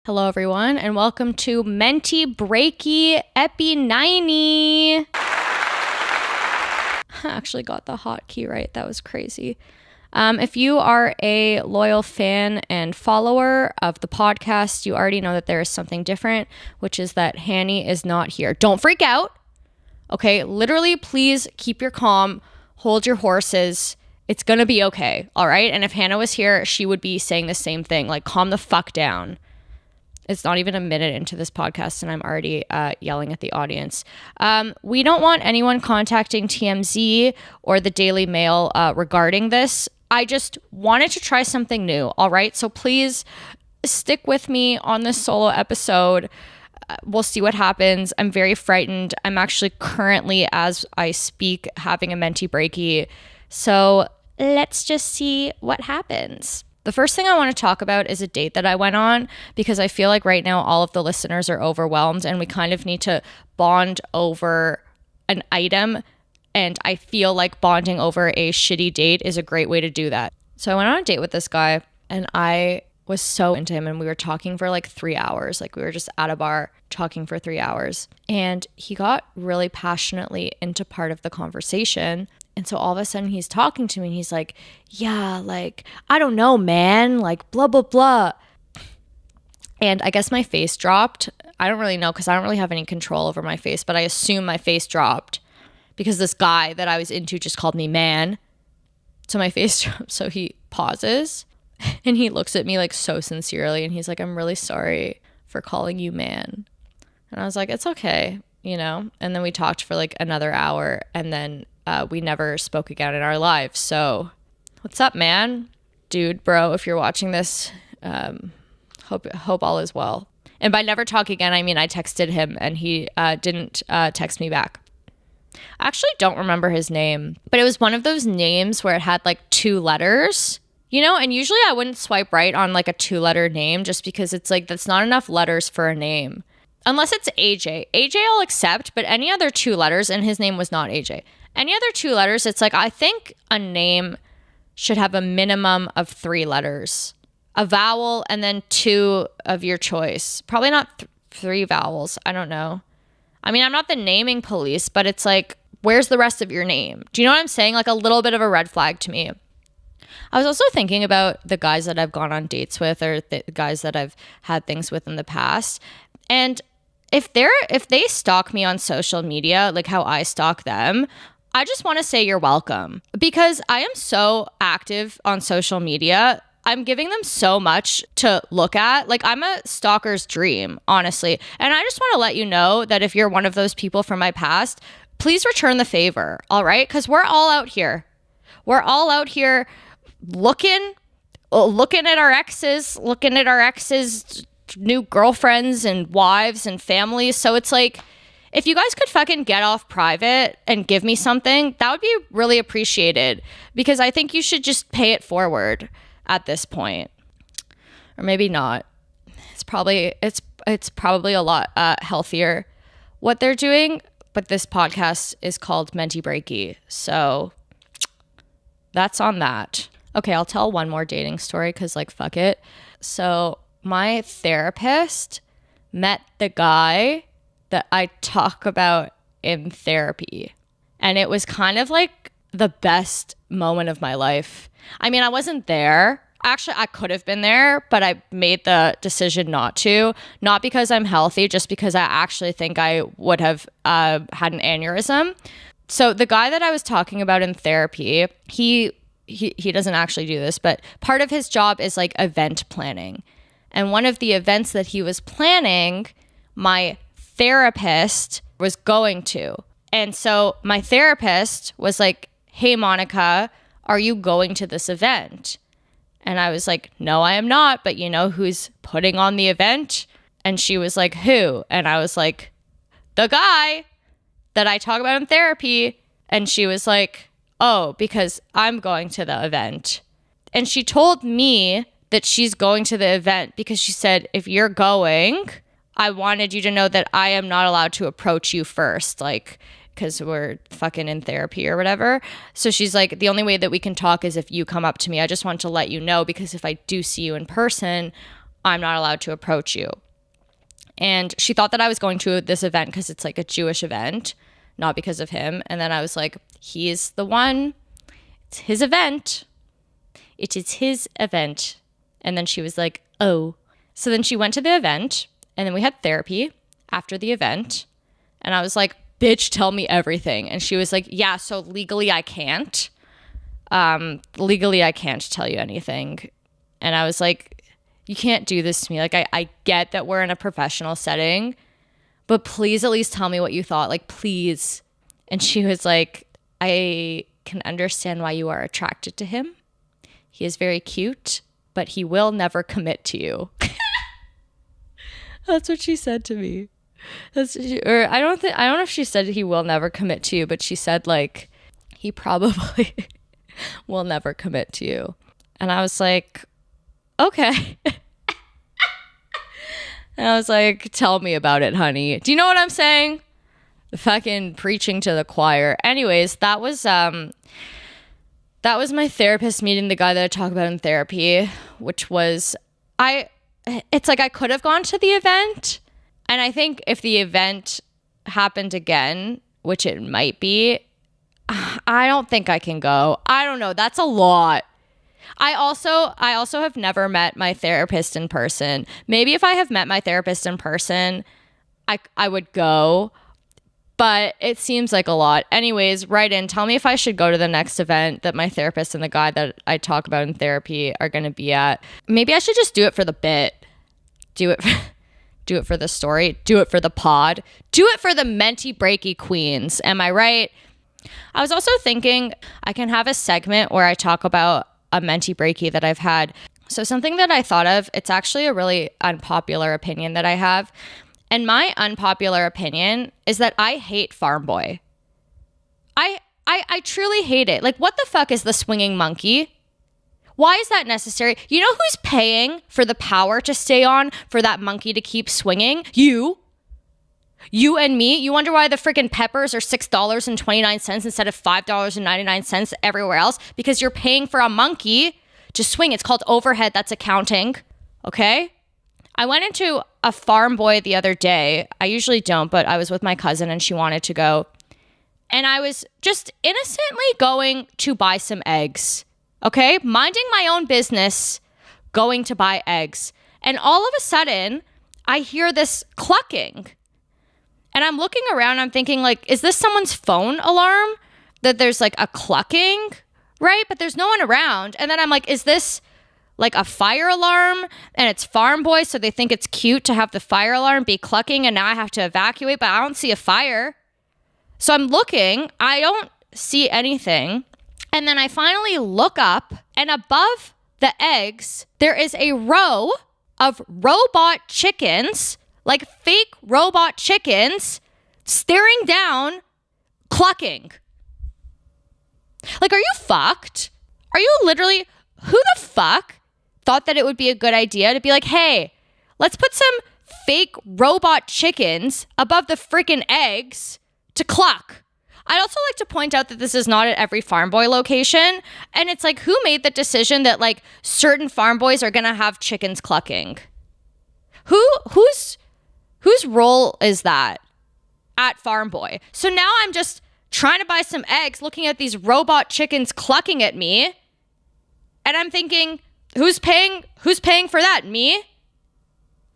Hello, everyone, and welcome to Menti Breaky Epi 90. I actually got the hotkey right. That was crazy. If you are a loyal fan and follower of the podcast, you already know that there is something different, which is that Hanny is not here. Don't freak out. Okay, literally, please keep your calm, hold your horses. It's gonna be okay, all right? And if Hannah was here, she would be saying the same thing, like, calm the fuck down. It's not even a minute into this podcast and I'm already yelling at the audience. We don't want anyone contacting TMZ or the Daily Mail regarding this. I just wanted to try something new, all right? So please stick with me on this solo episode. We'll see what happens. I'm very frightened. I'm actually currently, as I speak, having a menti breaky. So let's just see what happens. The first thing I want to talk about is a date that I went on, because I feel like right now all of the listeners are overwhelmed and we kind of need to bond over an item. And I feel like bonding over a shitty date is a great way to do that. So I went on a date with this guy and I was so into him, and we were talking for like 3 hours. Like, we were just at a bar talking for 3 hours, and he got really passionately into part of the conversation. And so all of a sudden he's talking to me and he's like, yeah, like, I don't know, man, like, blah, blah, blah. And I guess my face dropped. I don't really know, because I don't really have any control over my face, but I assume my face dropped because this guy that I was into just called me man. So my face dropped. So he pauses and he looks at me like so sincerely and he's like, I'm really sorry for calling you man. And I was like, it's okay, you know? And then we talked for like another hour, and then we never spoke again in our lives. So what's up, man? Dude, bro, if you're watching this, hope all is well. And by never talk again, I mean I texted him and he didn't text me back. I actually don't remember his name, but it was one of those names where it had like 2 letters, you know? And usually I wouldn't swipe right on like a 2-letter name, just because it's like, that's not enough letters for a name. Unless it's AJ. AJ I'll accept, but any other 2 letters, and his name was not AJ. Any other 2 letters, it's like, I think a name should have a minimum of 3 letters. A vowel and then 2 of your choice. Probably not 3 vowels. I don't know. I mean, I'm not the naming police, but it's like, where's the rest of your name? Do you know what I'm saying? Like, a little bit of a red flag to me. I was also thinking about the guys that I've gone on dates with, or the guys that I've had things with in the past. And if they stalk me on social media, like how I stalk them, I just want to say you're welcome, because I am so active on social media. I'm giving them so much to look at. Like, I'm a stalker's dream, honestly. And I just want to let you know that if you're one of those people from my past, please return the favor, all right? Because we're all out here. We're all out here looking at our exes, new girlfriends and wives and families. So it's like, if you guys could fucking get off private and give me something, that would be really appreciated, because I think you should just pay it forward at this point. Or maybe not. It's probably a lot healthier what they're doing, but this podcast is called Menti Breaky. So that's on that. Okay, I'll tell one more dating story, because like, fuck it. So my therapist met the guy that I talk about in therapy. And it was kind of like the best moment of my life. I mean, I wasn't there. Actually, I could have been there, but I made the decision not to. Not because I'm healthy, just because I actually think I would have had an aneurysm. So the guy that I was talking about in therapy, he doesn't actually do this, but part of his job is like event planning. And one of the events that he was planning, my therapist was going to. And so my therapist was like, hey, Monica, are you going to this event? And I was like, no, I am not. But you know who's putting on the event? And she was like, who? And I was like, the guy that I talk about in therapy. And she was like, oh, because I'm going to the event. And she told me that she's going to the event because she said, if you're going, I wanted you to know that I am not allowed to approach you first, like, because we're fucking in therapy or whatever. So she's like, the only way that we can talk is if you come up to me. I just want to let you know, because if I do see you in person, I'm not allowed to approach you. And she thought that I was going to this event because it's like a Jewish event, not because of him. And then I was like, he is the one. It's his event. It is his event. And then she was like, oh. So then she went to the event, and then we had therapy after the event. And I was like, bitch, tell me everything. And she was like, yeah, so legally I can't. Legally I can't tell you anything. And I was like, you can't do this to me. Like, I get that we're in a professional setting, but please at least tell me what you thought. Like, please. And she was like, I can understand why you are attracted to him. He is very cute, but he will never commit to you. That's what she said to me. I don't know if she said he will never commit to you, but she said like, he probably will never commit to you. And I was like, okay. And I was like, tell me about it, honey. Do you know what I'm saying? Fucking preaching to the choir. Anyways, that was my therapist meeting the guy that I talk about in therapy, which was, it's like I could have gone to the event. And I think if the event happened again, which it might be, I don't think I can go. I don't know. That's a lot. I also have never met my therapist in person. Maybe if I have met my therapist in person, I would go, but it seems like a lot. Anyways, write in. Tell me if I should go to the next event that my therapist and the guy that I talk about in therapy are going to be at. Maybe I should just do it for the bit. Do it for the story. Do it for the pod. Do it for the Menti Breaky queens. Am I right? I was also thinking I can have a segment where I talk about a Menti Breaky that I've had. So something that I thought of, it's actually a really unpopular opinion that I have. And my unpopular opinion is that I hate Farm Boy. I truly hate it. Like, what the fuck is the swinging monkey? Why is that necessary? You know who's paying for the power to stay on for that monkey to keep swinging? You. You and me. You wonder why the freaking peppers are $6.29 instead of $5.99 everywhere else? Because you're paying for a monkey to swing. It's called overhead. That's accounting. Okay? I went into a Farm Boy the other day. I usually don't, but I was with my cousin and she wanted to go. And I was just innocently going to buy some eggs. Okay? Minding my own business, going to buy eggs. And all of a sudden, I hear this clucking. And I'm looking around, I'm thinking like, is this someone's phone alarm? That there's like a clucking, right? But there's no one around. And then I'm like, is this like a fire alarm? And it's Farm Boy, so they think it's cute to have the fire alarm be clucking and now I have to evacuate, but I don't see a fire. So I'm looking, I don't see anything. And then I finally look up and above the eggs, there is a row of robot chickens, like fake robot chickens, staring down, clucking. Like, are you fucked? Are you literally, who the fuck thought that it would be a good idea to be like, hey, let's put some fake robot chickens above the freaking eggs to cluck? I'd also like to point out that this is not at every Farm Boy location. And it's like, who made the decision that like certain Farm Boys are going to have chickens clucking? Whose role is that at Farm Boy? So now I'm just trying to buy some eggs, looking at these robot chickens clucking at me. And I'm thinking, who's paying for that? Me?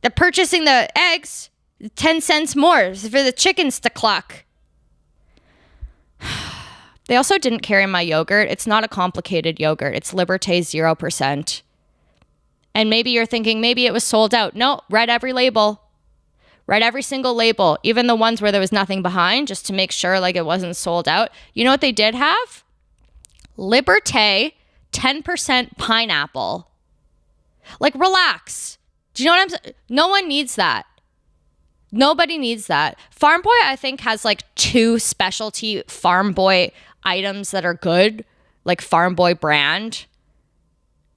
They're purchasing the eggs, 10 cents more for the chickens to cluck. They also didn't carry my yogurt. It's not a complicated yogurt. It's Liberté 0%. And maybe you're thinking, maybe it was sold out. No, read every label. Read every single label, even the ones where there was nothing behind, just to make sure like it wasn't sold out. You know what they did have? Liberté 10% pineapple. Like, relax. Do you know what I'm saying? No one needs that. Nobody needs that. Farm Boy, I think, has like 2 specialty Farm Boy items that are good, like Farm Boy brand.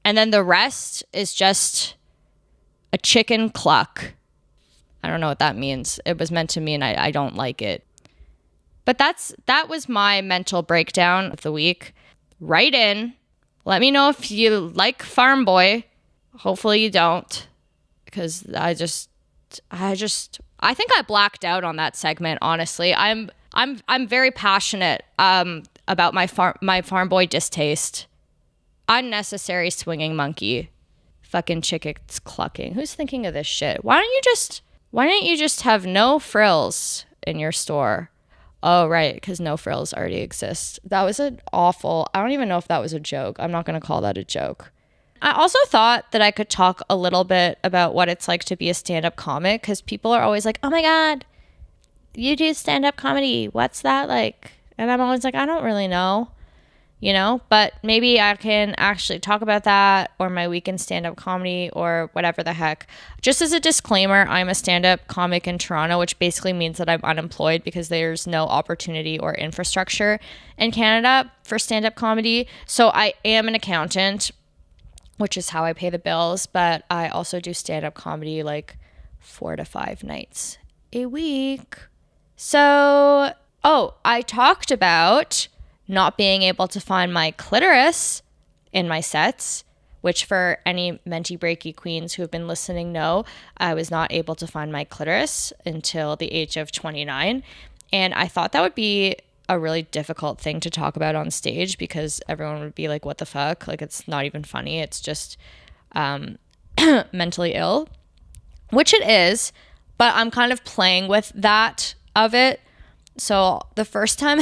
And then the rest is just a chicken cluck. I don't know what that means. It was meant to mean I don't like it. But that was my mental breakdown of the week. Write in. Let me know if you like Farm Boy. Hopefully you don't, because I think I blacked out on that segment, honestly. I'm very passionate about my farm boy distaste. Unnecessary swinging monkey. Fucking chickens clucking. Who's thinking of this shit? Why don't you just have no frills in your store? Oh, right, because no frills already exist. That was an awful, I don't even know if that was a joke. I'm not going to call that a joke. I also thought that I could talk a little bit about what it's like to be a stand-up comic, because people are always like, oh my God, you do stand-up comedy. What's that like? And I'm always like, I don't really know, but maybe I can actually talk about that, or my weekend stand-up comedy, or whatever the heck. Just as a disclaimer, I'm a stand-up comic in Toronto, which basically means that I'm unemployed because there's no opportunity or infrastructure in Canada for stand-up comedy. So I am an accountant, which is how I pay the bills, but I also do stand-up comedy like 4 to 5 nights a week. So, I talked about not being able to find my clitoris in my sets, which for any Menti Breaky queens who have been listening know, I was not able to find my clitoris until the age of 29. And I thought that would be a really difficult thing to talk about on stage, because everyone would be like, what the fuck? Like, it's not even funny. It's just mentally ill, which it is, but I'm kind of playing with that of it. So the first time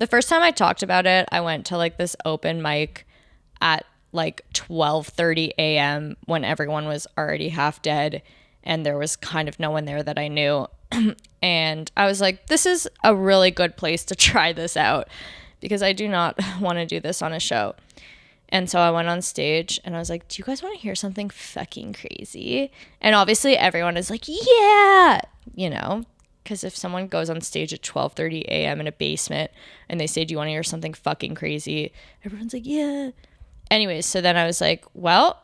I talked about it, I went to like this open mic at like 12:30 a.m. when everyone was already half dead and there was kind of no one there that I knew. And I was like, this is a really good place to try this out, because I do not want to do this on a show. And so I went on stage and I was like, do you guys want to hear something fucking crazy? And obviously everyone is like, yeah, because if someone goes on stage at 12:30 a.m. in a basement and they say, do you want to hear something fucking crazy? Everyone's like, yeah. Anyways, so then I was like, well,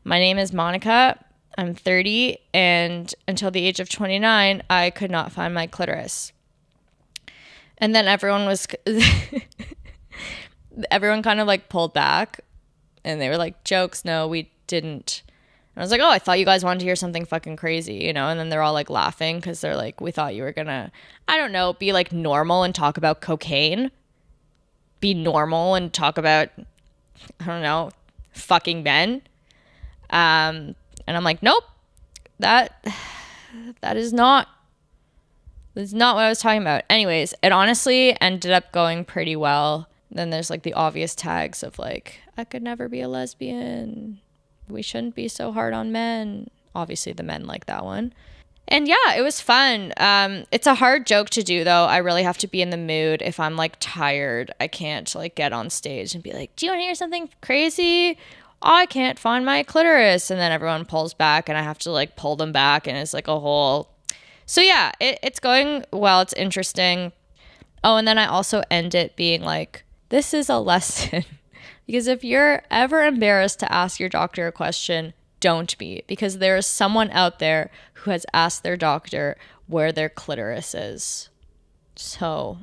my name is Monica. I'm 30, and until the age of 29, I could not find my clitoris. And then everyone kind of like pulled back, and they were like, jokes, no, we didn't. And I was like, oh, I thought you guys wanted to hear something fucking crazy, And then they're all like laughing because they're like, we thought you were gonna, I don't know, be like normal and talk about cocaine. Be normal and talk about, I don't know, fucking men. And I'm like, nope, that is not what I was talking about. Anyways, it honestly ended up going pretty well. Then there's like the obvious tags of like, I could never be a lesbian. We shouldn't be so hard on men. Obviously the men like that one. And yeah, it was fun. It's a hard joke to do though. I really have to be in the mood. If I'm like tired, I can't like get on stage and be like, do you want to hear something crazy? Oh, I can't find my clitoris. And then everyone pulls back and I have to like pull them back, and it's like a whole. So yeah, it's going well. It's interesting. Oh, and then I also end it being like, this is a lesson. Because if you're ever embarrassed to ask your doctor a question, don't be. Because there is someone out there who has asked their doctor where their clitoris is. So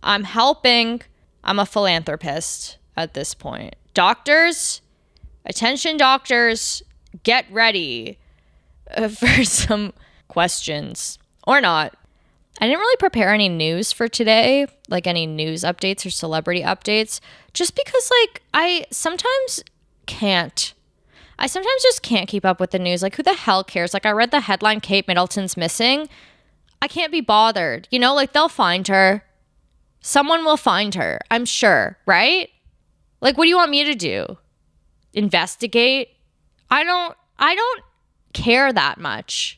I'm helping. I'm a philanthropist at this point. Doctors, attention doctors, get ready for some questions. Or not. I didn't really prepare any news for today, like any news updates or celebrity updates, just because like I sometimes just can't keep up with the news. Like, who the hell cares? Like, I read the headline, Kate Middleton's missing. I can't be bothered. Like they'll find her. Someone will find her, I'm sure, right? Like, what do you want me to do? Investigate? I don't care that much.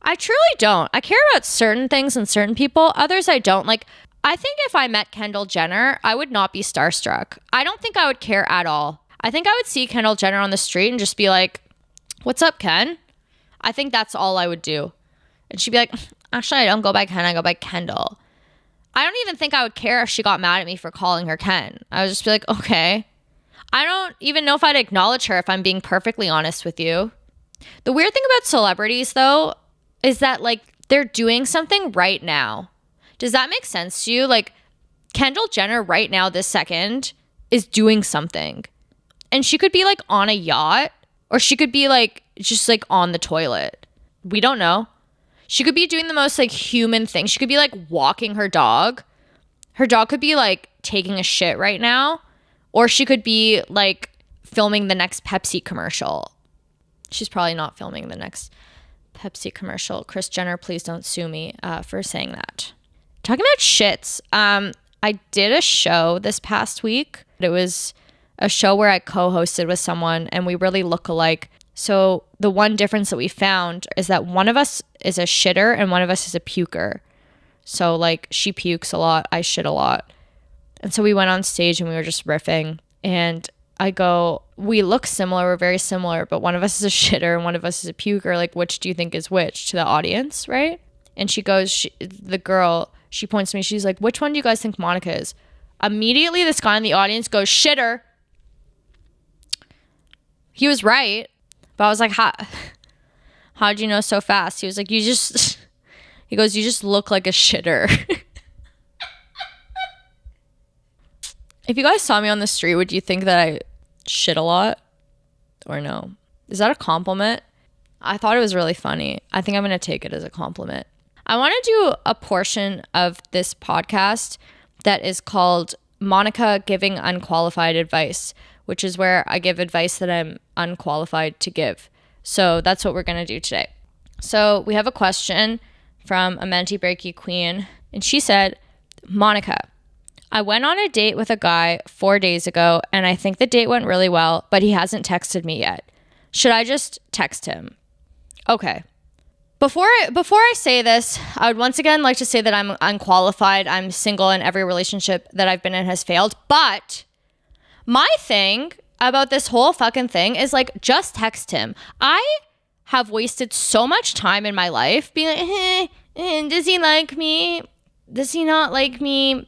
I truly don't. I care about certain things and certain people. Others I don't. Like, I think if I met Kendall Jenner, I would not be starstruck. I don't think I would care at all. I think I would see Kendall Jenner on the street and just be like, what's up, Ken? I think that's all I would do. And she'd be like, actually, I don't go by Ken. I go by Kendall. I don't even think I would care if she got mad at me for calling her Ken. I would just be like, okay. I don't even know if I'd acknowledge her, if I'm being perfectly honest with you. The weird thing about celebrities, though, is that like they're doing something right now. Does that make sense to you? Like, Kendall Jenner right now, this second, is doing something. And she could be like on a yacht Or she could be like just like on the toilet. We don't know. She could be doing the most like human thing. She could be like walking her dog. Her dog could be like taking a shit right now. Or she could be like filming the next Pepsi commercial. She's probably not filming the next Pepsi commercial. Kris Jenner, please don't sue me for saying that. Talking about shits. I did a show this past week. It was a show where I co-hosted with someone and we really look alike. So the one difference that we found is that one of us is a shitter and one of us is a puker. So like she pukes a lot, I shit a lot. And so we went on stage and we were just riffing and I go, we look similar, we're very similar, but one of us is a shitter and one of us is a puker. Like, which do you think is which to the audience, right? And she goes, the girl, she points to me, she's like, which one do you guys think Monica is? Immediately this guy in the audience goes, shitter. He was right. But I was like, how'd you know so fast? He was like, he goes, you just look like a shitter. If you guys saw me on the street, would you think that I shit a lot? Or no? Is that a compliment? I thought it was really funny. I think I'm going to take it as a compliment. I want to do a portion of this podcast that is called Monica Giving Unqualified Advice, which is where I give advice that I'm unqualified to give. So that's what we're going to do today. So we have a question from a Menti Breaky Queen, and she said, Monica, I went on a date with a guy 4 days ago, and I think the date went really well, but he hasn't texted me yet. Should I just text him? Okay. Before I say this, I would once again like to say that I'm unqualified. I'm single and every relationship that I've been in has failed. But my thing about this whole fucking thing is like, just text him. I have wasted so much time in my life being like, does he like me? Does he not like me?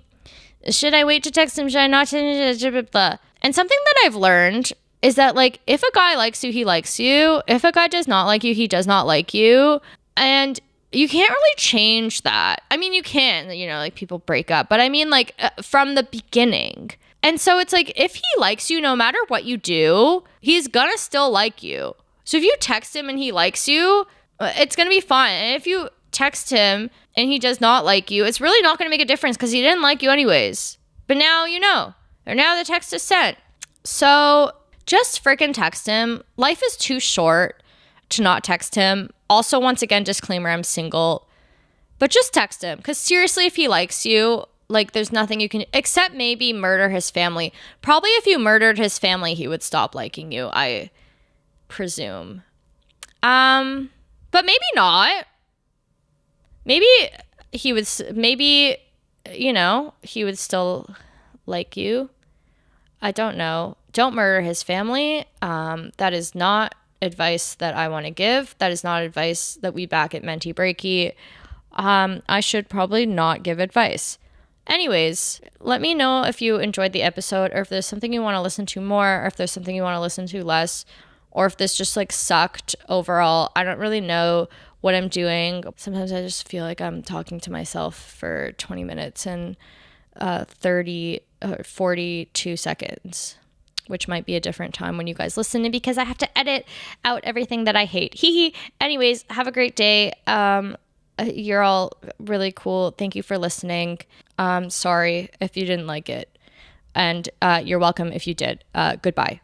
Should I wait to text him? Should I not? And something that I've learned is that like, if a guy likes you, he likes you. If a guy does not like you, he does not like you. And you can't really change that. I mean, you can, like people break up, but I mean like from the beginning. And so it's like, if he likes you, no matter what you do, he's gonna still like you. So if you text him and he likes you, it's gonna be fine. And if you text him and he does not like you, it's really not gonna make a difference because he didn't like you anyways. But now you know, or now the text is sent. So just freaking text him. Life is too short to not text him. Also, once again, disclaimer, I'm single. But just text him. Because seriously, if he likes you, like there's nothing you can, except maybe murder his family. Probably if you murdered his family, he would stop liking you, I presume. But maybe not. Maybe he would, he would still like you. I don't know. Don't murder his family. That is not advice that I want to give. That is not advice that we back at Menti Breaky. I should probably not give advice. Anyways, let me know if you enjoyed the episode or if there's something you want to listen to more or if there's something you want to listen to less or if this just like sucked overall. I don't really know what I'm doing. Sometimes I just feel like I'm talking to myself for 20 minutes and 42 seconds. Which might be a different time when you guys listen because I have to edit out everything that I hate. Hee. Anyways, have a great day. You're all really cool. Thank you for listening. Sorry if you didn't like it. And you're welcome if you did. Goodbye.